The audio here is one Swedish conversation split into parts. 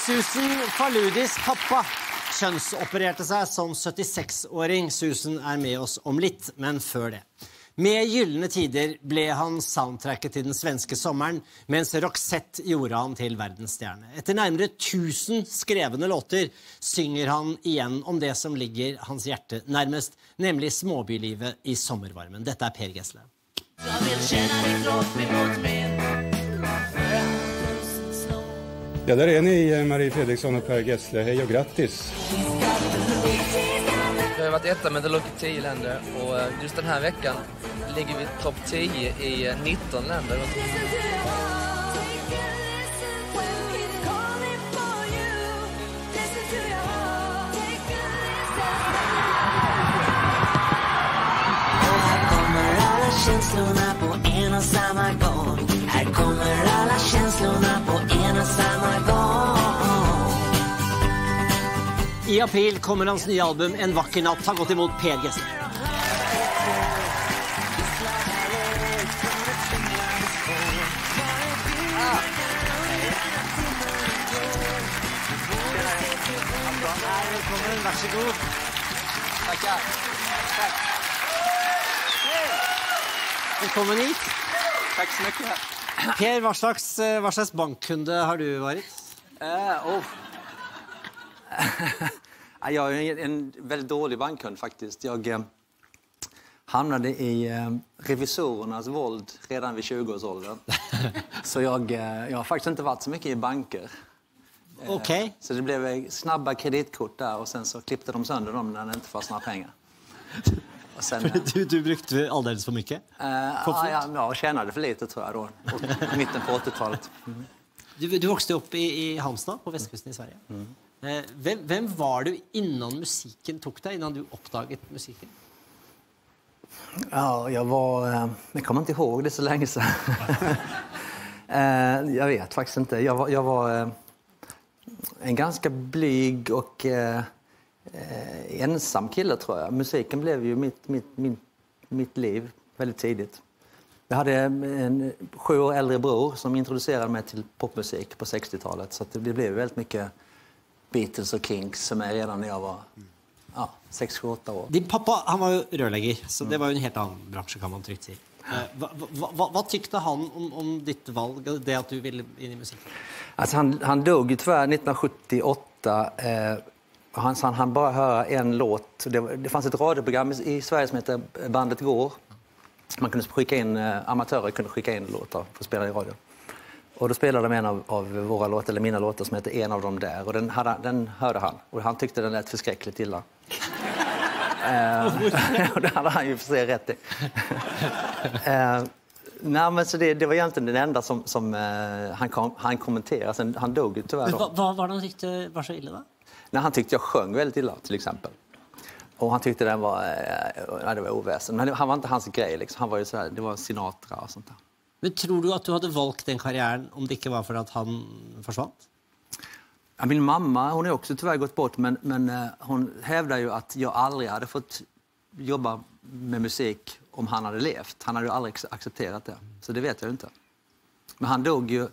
Susan Faludis pappa kjønnsopererte seg som 76-åring. Susan er med oss om litt, men før det. Med gyllene tider ble han soundtracket til den svenske sommeren, mens Roxette gjorde han til verdensstjerne. Etter nærmere 1000 skrevne låter synger han igjen om det som ligger hans hjerte nærmest, nemlig småbylivet i sommervarmen. Dette er Per Gessle. Ja, där är ni, Marie Fredriksson och Per Gessle. Hej och grattis! Vi har varit etta med The Look i 10 länder och just den här veckan ligger vi topp 10 i 19 länder. Känslorna på en och samma gång. Här kommer alla känslorna på en och samma gång. I april kommer hans nye album En vacker natt har gått emot Per Gessle. Velkommen, vær så god. Tackar. Tack. Velkommen hit. Tack så mycket. Per, hva slags bankkunde har du varit? Jag är en väldigt dålig bankkund faktiskt. Jag hamnade i revisorernas våld redan vid 20-årsåldern. Så jag har faktiskt inte varit så mycket i banker. Okej. Så det blev snabba kreditkort där och sen så klippte de sönder dem när det inte fanns några pengar. Och sen, du brukte alldeles för mycket? Jag tjänade för lite tror jag då. Mitten på 80-talet. Du växte upp i Halmstad på västkusten i Sverige. Vem var du innan musiken tog dig, innan du uppdaget musiken? Ja, jag kommer inte ihåg det så länge sedan. Jag vet faktiskt inte. Jag var en ganska blyg och ensam kille tror jag. Musiken blev ju mitt liv väldigt tidigt. Jag hade en 7 år äldre bror som introducerade mig till popmusik på 60-talet. Så det blev väldigt mycket Beatles och Kinks som är redan när jag var 6-8 år. Din pappa, han var ju rörlägger, så det var ju en helt annan bransch kan man tryggt säga. Vad tyckte han om ditt val, det att du ville in i musiken? Alltså han dog ju tyvärr 1978. Han bara höra en låt. Det fanns ett radioprogram i Sverige som heter Bandet går. Man kunde skicka in, amatörer kunde skicka in låtar för att spela i radio. Och då spelade de en av våra låtar, eller mina låtar, som heter En av dem där. Och den hörde han. Och han tyckte den lät förskräckligt illa. Och det hade han ju för sig rätt i. Nej, men så det var egentligen den enda som han kommenterade. Sen, han dog ju tyvärr då. Vad var det han tyckte var så illa då? Nej, han tyckte jag sjöng väldigt illa till exempel. Och han tyckte det var oväsen. Men han var inte hans grej liksom. Han var ju så här, det var Sinatra och sånt där. Men tror du att du hade valt den karriären om det inte var för att han försvann? Ja, min mamma, hon är också tyvärr gått bort, men hon hävdar ju att jag aldrig hade fått jobba med musik om han hade levt. Han hade ju aldrig accepterat det. Så det vet jag inte. Men han dog ju,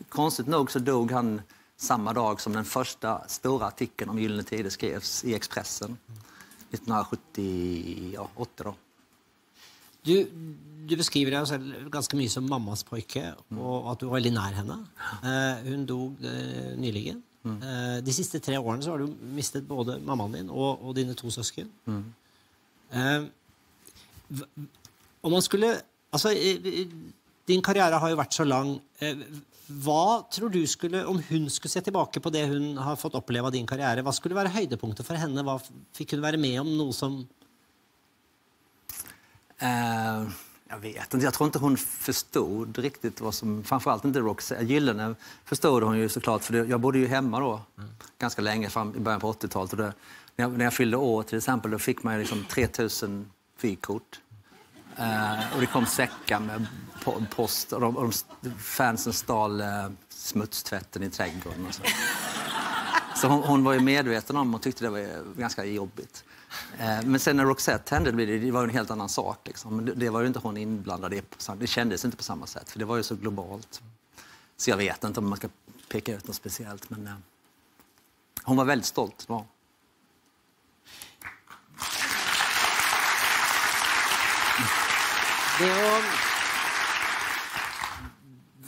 konstigt nog så dog han samma dag som den första stora artikeln om gyllene tider skrevs i Expressen 1978 då. Du beskriver deg selv ganske mye som mammas pojke, og at du var veldig nær henne. Hun dog nyligen. De siste 3 årene så har du mistet både mammaen din og dine 2 søsken. Om man skulle, altså, din karriere har jo vært så lang. Hva tror du skulle, om hun skulle se tilbake på det hun har fått oppleve av din karriere, hva skulle være høydepunktet for henne? Hva fikk hun være med om, noe som... Jag vet inte, jag tror inte hon förstod riktigt vad som, framförallt inte Roxette. Gyllene förstod hon ju såklart, för jag bodde ju hemma då ganska länge, i början på 80-talet. Och när jag fyllde år till exempel, då fick man liksom 3000 fyrkort. Och det kom säckar med post, och fansen stal smutstvätten i trädgården och så. Så hon var ju medveten om och tyckte det var ganska jobbigt. Men sen när Roxette hände, det var en helt annan sak. Liksom. Det var ju inte hon inblandad i. Det kändes inte på samma sätt, för det var ju så globalt. Så jag vet inte om man ska peka ut något speciellt. Men Hon var väldigt stolt. Ja.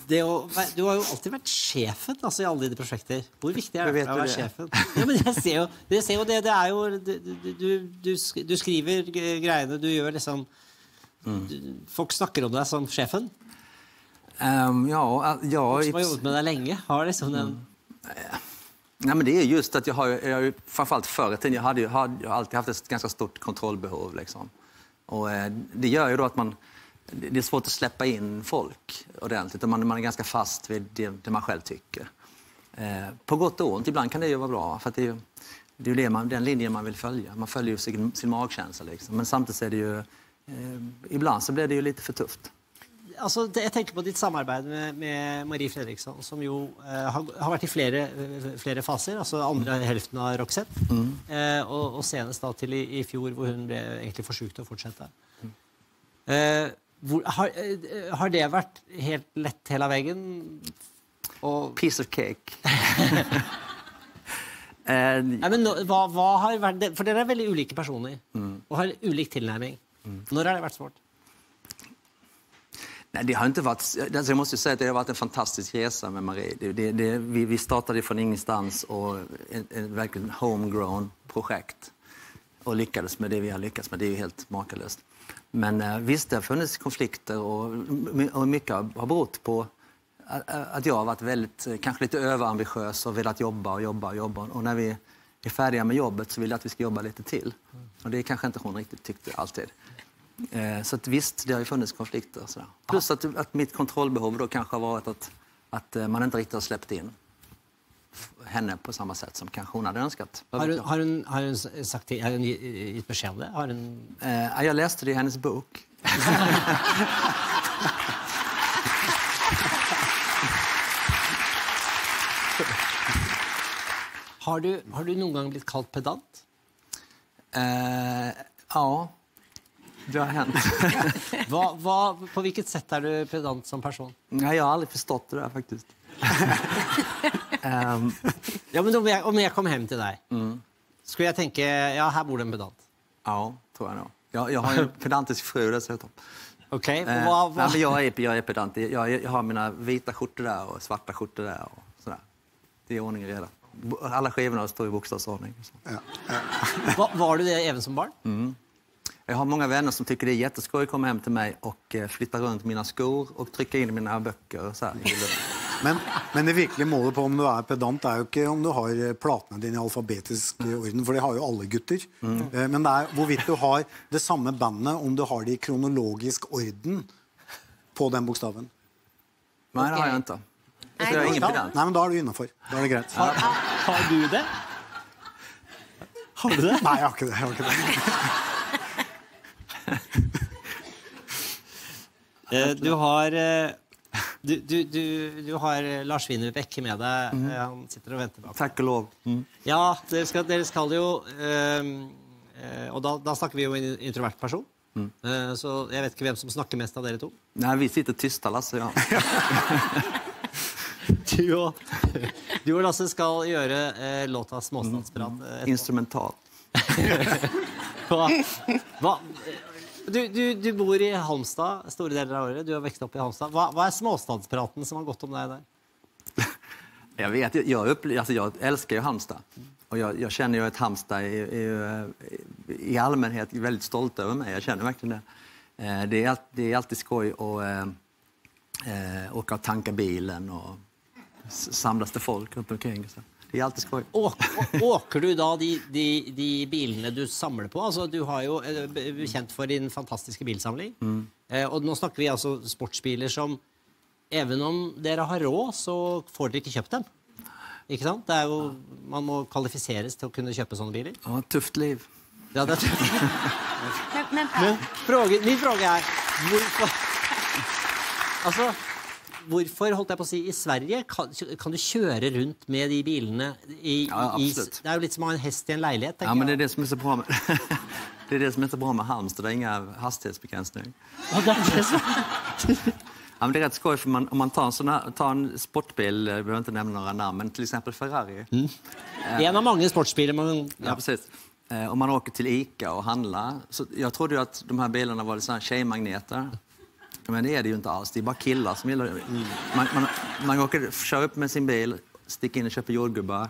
Du har jo alltid vært sjefen altså, i alle dine prosjekter. Hvor viktig er det å være sjefen? Ja, men jeg ser jo det. Det er jo du skriver greiene, du gjør liksom folk snakker om deg som sjefen. Ja, som har jobbet med deg lenge. Har liksom den... Nej, men det är just att jag har framförallt förr i tiden jag har alltid haft ett ganska stort kontrollbehov liksom. Och det gör ju då att det är svårt att släppa in folk ordentligt och man är ganska fast vid det man själv tycker. På gott och ont ibland kan det ju vara bra för att det är ju den linjen man vill följa. Man följer ju sin magkänsla liksom. Men samtidigt är det ju ibland så blir det ju lite för tufft. Altså, jeg tenker på ditt samarbeid med Marie Fredriksson, som jo har vært i flere faser, altså andre helften av Roxette, og senest da til i fjor, hvor hun ble egentlig for syk til å fortsette. Har det vært helt lett hele veien? Piece of cake. Nei, men hva har vært det? For dere er veldig ulike personer, og har ulik tilnærming. Når har det vært svårt? Nej, det har inte varit, alltså jag måste ju säga att det har varit en fantastisk resa med Marie. Vi startade från ingenstans och en verkligen homegrown projekt och lyckades med det vi har lyckats med. Det är ju helt makalöst. Men visst, det har funnits konflikter och mycket har berott på att jag har varit väldigt, kanske lite överambitiös och velat jobba. Och när vi är färdiga med jobbet så vill jag att vi ska jobba lite till. Och det kanske inte hon riktigt tyckte alltid. Så att visst, det har ju funnits konflikter. Sådär. Plus att mitt kontrollbehov då kanske har varit att man inte riktigt har släppt in henne på samma sätt som kanske hon hade önskat. Har hun sagt det? Har hun gitt beskjed om det? Jag läste det i hennes bok. Har du noen gang blitt kalt pedant? Ja. Det har hänt. På vilket sätt är du pedant som person? Nej, jag har aldrig förstått det där faktiskt. Ja, men om jag kom hem till dig, skulle jag tänka, ja, här bor det en pedant. Ja, tror jag nog. Jag har en pedantisk fru dessutom. Okej, ja, men jag är pedant. Jag har mina vita skjortor där och svarta skjortor där och sådär. Det är ordning redan. Alla skivorna står i bokstavsordning. Var du det även som barn? Jag har många vänner som tycker det är jätteskoj att komma hem till mig och flytta runt mina skor och trycka in mina böcker och så här. Men det virkelige målet på om du er pedant er jo ikke om du har platene dine i alfabetisk orden, for det har jo alle gutter. Men det er hvorvidt du har det samme bandet, om du har det i kronologisk orden på den bokstaven. Nej, det har jag inte. Jag är ingen pedant. Nej, men da er du innenfor. Da er det greit. Har du det? Har du det? Nei, jeg har ikke det. Du har Lars Winnerbäck med deg. Han sitter og venter bak. Tack och lov. Ja, dere skal jo og da snakker vi jo en introvert person. Så jeg vet ikke hvem som snakker mest av dere to. Nej, vi sitter tysta, Lasse, ja. Du og Lasse skal gjøre låta Småstadsprat. Instrumental. Du bor i Halmstad store deler av året. Du har vokst opp i Halmstad. Hva småstadspraten som har gått om deg der? Jag vet, jag älskar ju Halmstad. Och jag känner ju att Halmstad i allmänhet är väldigt stolt över mig. Jag känner verkligen det. Det är alltid skoj att åka och tanka bilen och samlas till folk runt omkring. Så. Det är alltid skoj. Åker du da de bilene du samler på? Altså, du har jo kjent for din fantastiske bilsamling. Og nå snakker vi altså sportsbiler som, even om dere har råd, så får dere ikke kjøpt dem. Ikke sant? Det er jo, man må kvalifiseres til å kunne kjøpe sånne biler. Ja, tufft liv. Ja, det er tufft. Men min fråga er, hvorfor holdt jeg på å si, i Sverige kan du kjøre rundt med de bilene ja, absolutt. Det er jo litt som å ha en hest i en leilighet, tenker jeg. Ja, men det är det som är så bra med det är det som är så bra med Halmstad, det är inga hastighetsbegränsningar. Ja, det er det som men det är rätt skoj för om man tar en sportbil, jag behöver inte nämna några namn, men till exempel Ferrari. En av många sportbilar man... Ja, precis. Om man åker till Ica och handlar, så jag trodde ju att de här bilarna var såna här tjejmagneter. Men det är det ju inte alls, det är bara killar som gillar det. Man kör upp med sin bil, sticker in och köper jordgubbar.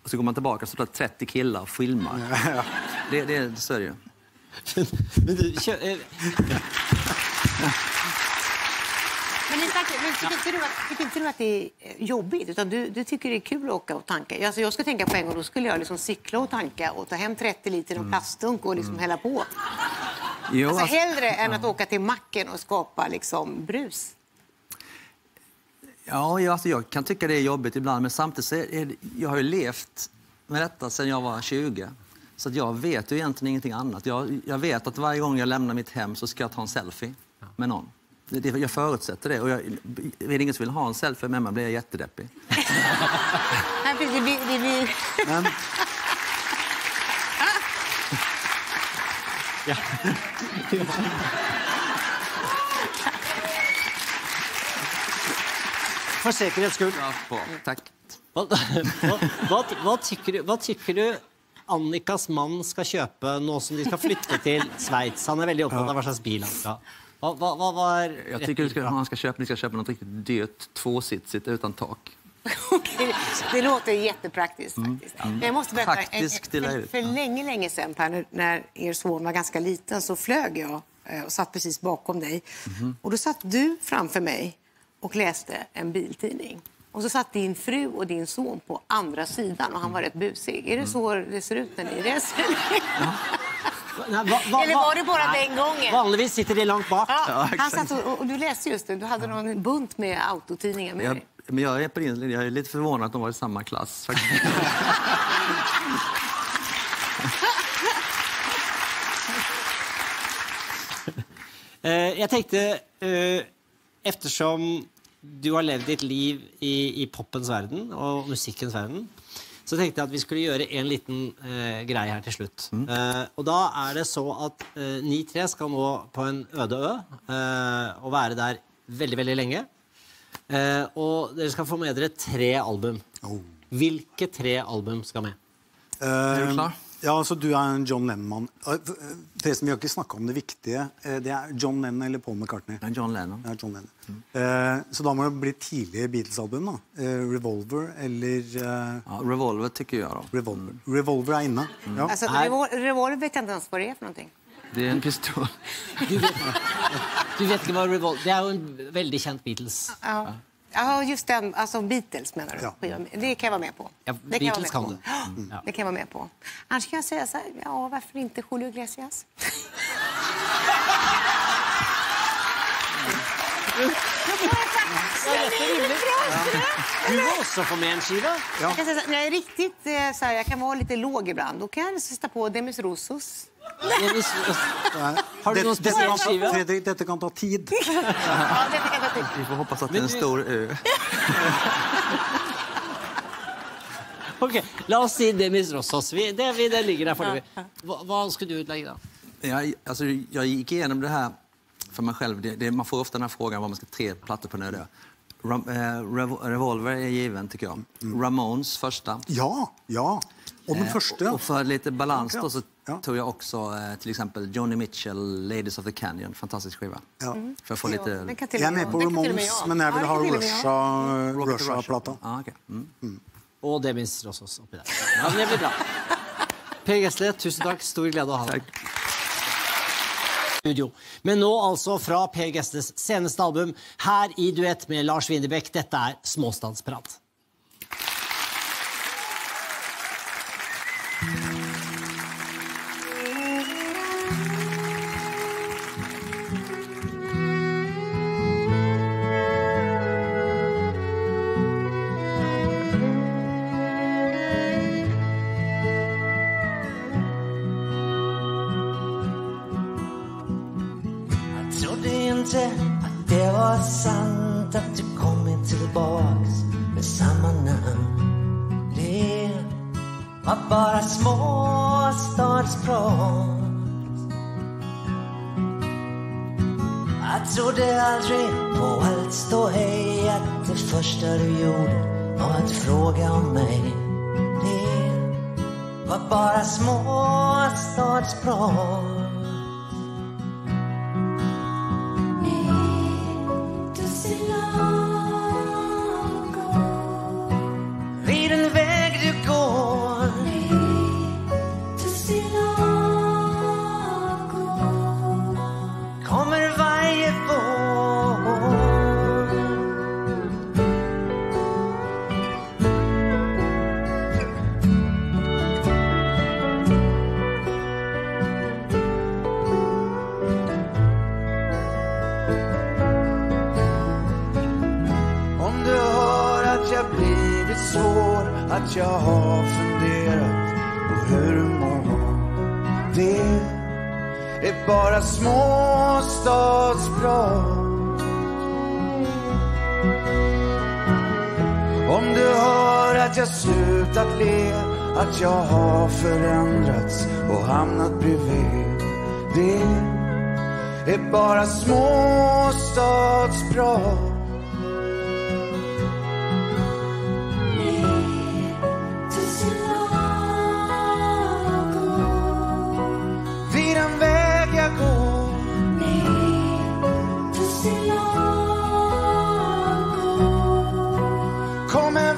Och så går man tillbaka så tar 30 killar och filmar. Det så är det ju. Men du, Men tycker inte du att det är jobbigt? Utan du tycker det är kul att åka och tanka? Alltså jag ska tänka på en gång, då skulle jag liksom cykla och tanka och ta hem 30 liter och plastunk och liksom hälla på. Jo, alltså hellre än att åka till macken och skapa liksom brus. Ja, alltså jag kan tycka det är jobbigt ibland, men samtidigt så jag har ju levt med detta sedan jag var 20. Så att jag vet ju egentligen ingenting annat. Jag vet att varje gång jag lämnar mitt hem så ska jag ta en selfie med någon. Jag förutsätter det. Och är det ingen som vill ha en selfie med mig blir jag jättedeppig. Men... Ja. För säkerhets skull. Ja, tack. Vad tycker du Annikas man ska köpa nå som de ska flytta till Schweiz? Han är väldigt upptagen av vad slags bil han ska. Jag tycker att ni ska köpa något riktigt dyrt tvåsitsigt utan tak. Det låter jättepraktiskt faktiskt. Jag måste berätta, för länge sedan Per, när er son var ganska liten så flög jag och satt precis bakom dig. Och då satt du framför mig och läste en biltidning. Och så satt din fru och din son på andra sidan och han var rätt busig. Är det så det ser ut när ni reser? Ja. Eller var det bara den gången? Vanligtvis sitter det långt bak. Ja, han satt och du läste just det. Du hade någon bunt med autotidningar med dig. Men jag är på din linje. Jag är lite förvånad att de var i samma klass. Jag tänkte, eftersom du har levt ditt liv i poppens värld och musikens värld, så tänkte jag att vi skulle göra en liten grej här till slut. Och då är det så att ni tre ska nå på en öde ö och vara där väldigt, väldigt länge. Och ni ska få med er 3 album. Vilka 3 album ska med? Är du klar? Ja, alltså du är en John Lennon-man. Förresten, vi har inte snackat om det viktiga. Det är John Lennon eller Paul McCartney? Ja, John Lennon. Ja, John Lennon. Så då må det bli tidiga Beatles-album då. Revolver eller... Ja, Revolver tycker jag då. Revolver är inne. Ja. Alltså, Revolver vet jag inte ens vad det är för någonting. Det är en pistol. Du vet inte vad Revolver... Det är ju en väldigt känd Beatles. Ja. Ja, just den, alltså Beatles menar du? Ja. Det kan jag vara med på. Ja, det kan Beatles kan du. Det kan jag vara med på. Annars kan jag säga så här, ja, varför inte Julio Iglesias? Du var också få med en skiva. Ja. Jag kan säga så här, när jag är riktigt så här, jag kan vara lite låg ibland, då kan jag sätta på Demis Roussos. Har du någon speciell skiva? Fredrik, detta kan ta tid. Ja, detta kan ta tid. Vi får hoppas att det är en stor ö. Okej, låt oss se Demis Roussos. Det ligger där för dig. Vad ska du utlägga då? Alltså, jag gick igenom det här för mig själv. Man får ofta den här frågan vad man ska 3 plattor på nu. Revolver är given tycker jag. Ramones första. Ja. Och den första. Och för lite balans då så tog jag också till exempel Joni Mitchell, Ladies of the Canyon, fantastisk skiva. Ja. För att få lite... Jag är med på Ramones, men jag vill ha Russia-plata. Ah, okay. Och Demis Roussos oppi där. Ja, det blir bra. Per Gessle, tusen tack. Stor glädje att ha dig. Studio. Men nu alltså från Per Gessles senaste album här i duett med Lars Winnerbäck. Detta är Småstadsprat. Att det var sant att du kommit tillbaks med samma namn. Det var bara småstadsprat. Att trodde aldrig på allt stå hej, att det första du gjorde var att fråga om mig. Det var bara småstadsprat. Vid den väg du går, kommer varje vår. Om du hör att jag blivit svår, att jag har funderat på hur du mår, det är bara småstadsprat. Om du hör att jag slutat le, att jag har förändrats och hamnat bredvid, det är bara småstadsprat. Vid den väg jag går, kommer